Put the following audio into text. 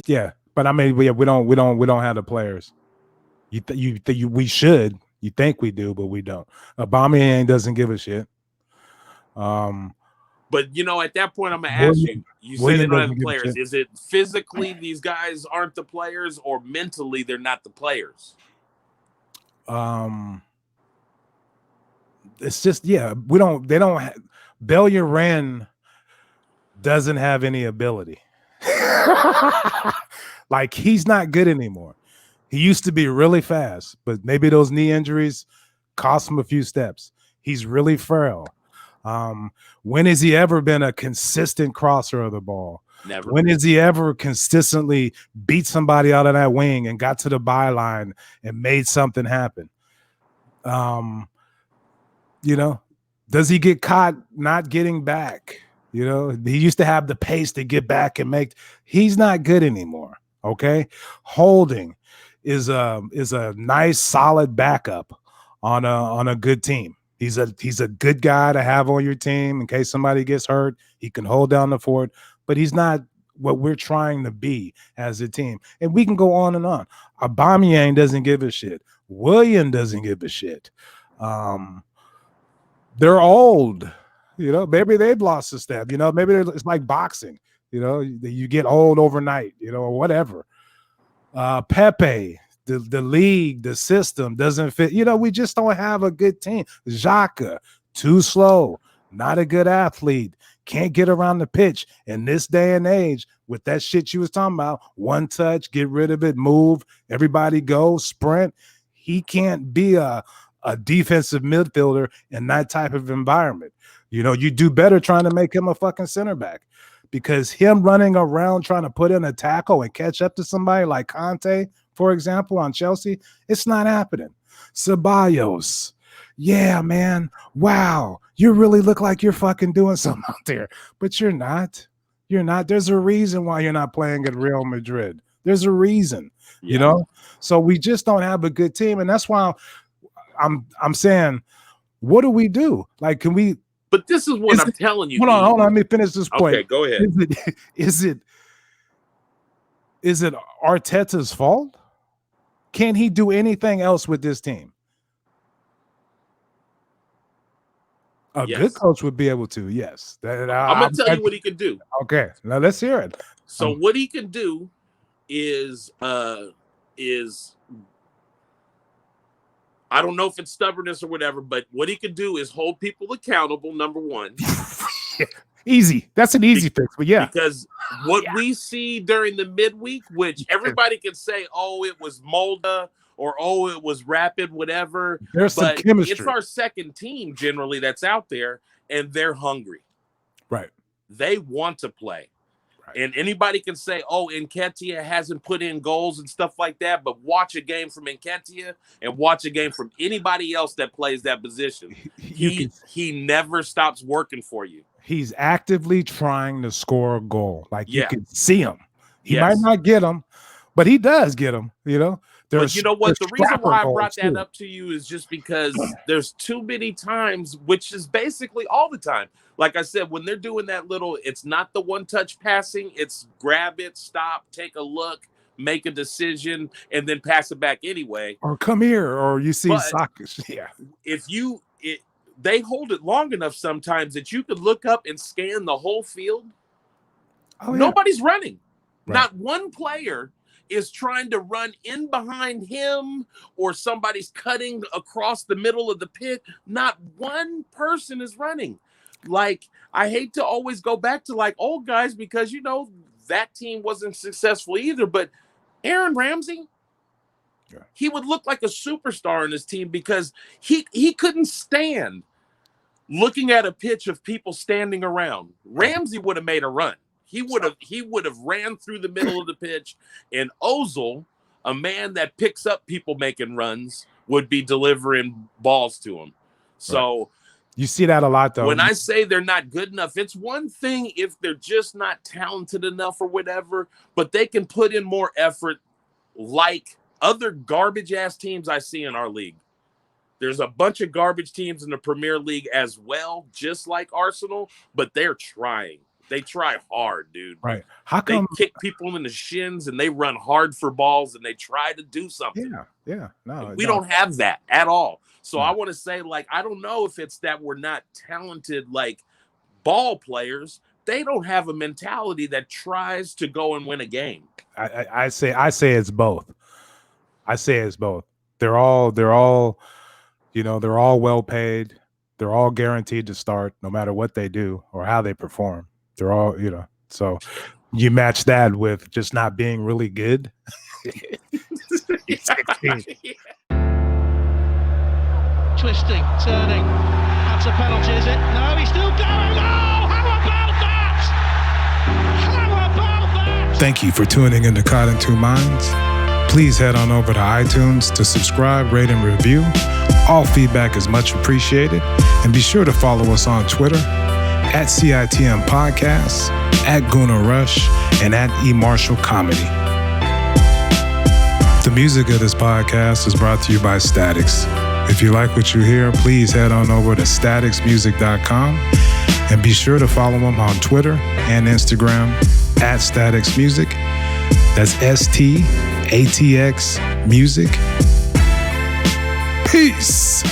Yeah, but I mean, we don't have the players. We should. You think we do, but we don't. Aubameyang doesn't give a shit. Um, But at that point, I'm gonna ask William you. You say they William don't have doesn't the give a players. shit. Is it physically these guys aren't the players, or mentally they're not the players? Um, it's just we don't. They don't. Bellerin doesn't have any ability. Like he's not good anymore. He used to be really fast, but maybe those knee injuries cost him a few steps. He's really frail. When has he ever been a consistent crosser of the ball? Never. When has he ever consistently beat somebody out of that wing and got to the byline and made something happen? Does he get caught not getting back? He used to have the pace to get back and make. He's not good anymore. Okay, Holding is a nice solid backup on a good team. He's a good guy to have on your team in case somebody gets hurt. He can hold down the fort, but he's not what we're trying to be as a team. And we can go on and on. Aubameyang doesn't give a shit. William doesn't give a shit. They're old. Maybe they've lost a step. Maybe it's like boxing. You get old overnight. Or whatever. Pepe, the league, the system doesn't fit. We just don't have a good team. Xhaka, too slow, not a good athlete, can't get around the pitch. In this day and age, with that shit you was talking about, one touch, get rid of it, move, everybody go, sprint. He can't be a defensive midfielder in that type of environment. You do better trying to make him a fucking center back. Because him running around trying to put in a tackle and catch up to somebody like Conte, for example, on Chelsea, it's not happening. Ceballos, yeah, man, wow, you really look like you're fucking doing something out there, but you're not. You're not. There's a reason why you're not playing at Real Madrid. There's a reason, So we just don't have a good team, and that's why I'm saying, what do we do? Like, can we? But this is what I'm telling you. Hold on. Let me finish this point. Okay, go ahead. Is it Arteta's fault? Can he do anything else with this team? Yes. Good coach would be able to. Yes. I'm gonna tell you what he can do. Okay, now let's hear it. So what he can do is I don't know if it's stubbornness or whatever, but what he can do is hold people accountable, number one. Easy. That's an easy fix, but yeah. Because what we see during the midweek, which everybody can say, oh, it was Molda or oh, it was Rapid, whatever. There's some chemistry. It's our second team generally that's out there, and they're hungry. Right. They want to play. And anybody can say, oh, Nketiah hasn't put in goals and stuff like that, but watch a game from Nketiah and watch a game from anybody else that plays that position. He never stops working for you. He's actively trying to score a goal. Like you can see him. He might not get them, but he does get them, But you know what? The reason why I brought that up to you is just because there's too many times, which is basically all the time. Like I said, when they're doing that little, it's not the one-touch passing. It's grab it, stop, take a look, make a decision, and then pass it back anyway. Or come here, or you see soccer. Yeah. They hold it long enough sometimes that you could look up and scan the whole field. Oh, yeah. Nobody's running. Right. Not one player is trying to run in behind him or somebody's cutting across the middle of the pit. Not one person is running. Like, I hate to always go back to like old guys because, that team wasn't successful either. But Aaron Ramsey, he would look like a superstar in his team because he couldn't stand looking at a pitch of people standing around. Ramsey would have made a run. He would have ran through the middle of the pitch, and Ozil, a man that picks up people making runs, would be delivering balls to him. So you see that a lot, though. When I say they're not good enough, it's one thing if they're just not talented enough or whatever, but they can put in more effort like other garbage-ass teams I see in our league. There's a bunch of garbage teams in the Premier League as well, just like Arsenal, but they're trying. They try hard, dude. Right. How come they kick people in the shins and they run hard for balls and they try to do something? Yeah. No, we don't have that at all. So I want to say, like, I don't know if it's that we're not talented, like, ball players. They don't have a mentality that tries to go and win a game. I say it's both. I say it's both. They're all, you know, they're all well paid. They're all guaranteed to start no matter what they do or how they perform. They're all, you know, so you match that with just not being really good. Twisting, turning. That's a penalty, is it? No, he's still going. Oh, how about that? How about that? Thank you for tuning into Caught in Two Minds. Please head on over to iTunes to subscribe, rate, and review. All feedback is much appreciated. And be sure to follow us on Twitter at CITM Podcasts, at Guna Rush, and at eMarshall Comedy. The music of this podcast is brought to you by Statics. If you like what you hear, please head on over to staticsmusic.com and be sure to follow them on Twitter and Instagram at Statics Music. That's STATX Music. Peace.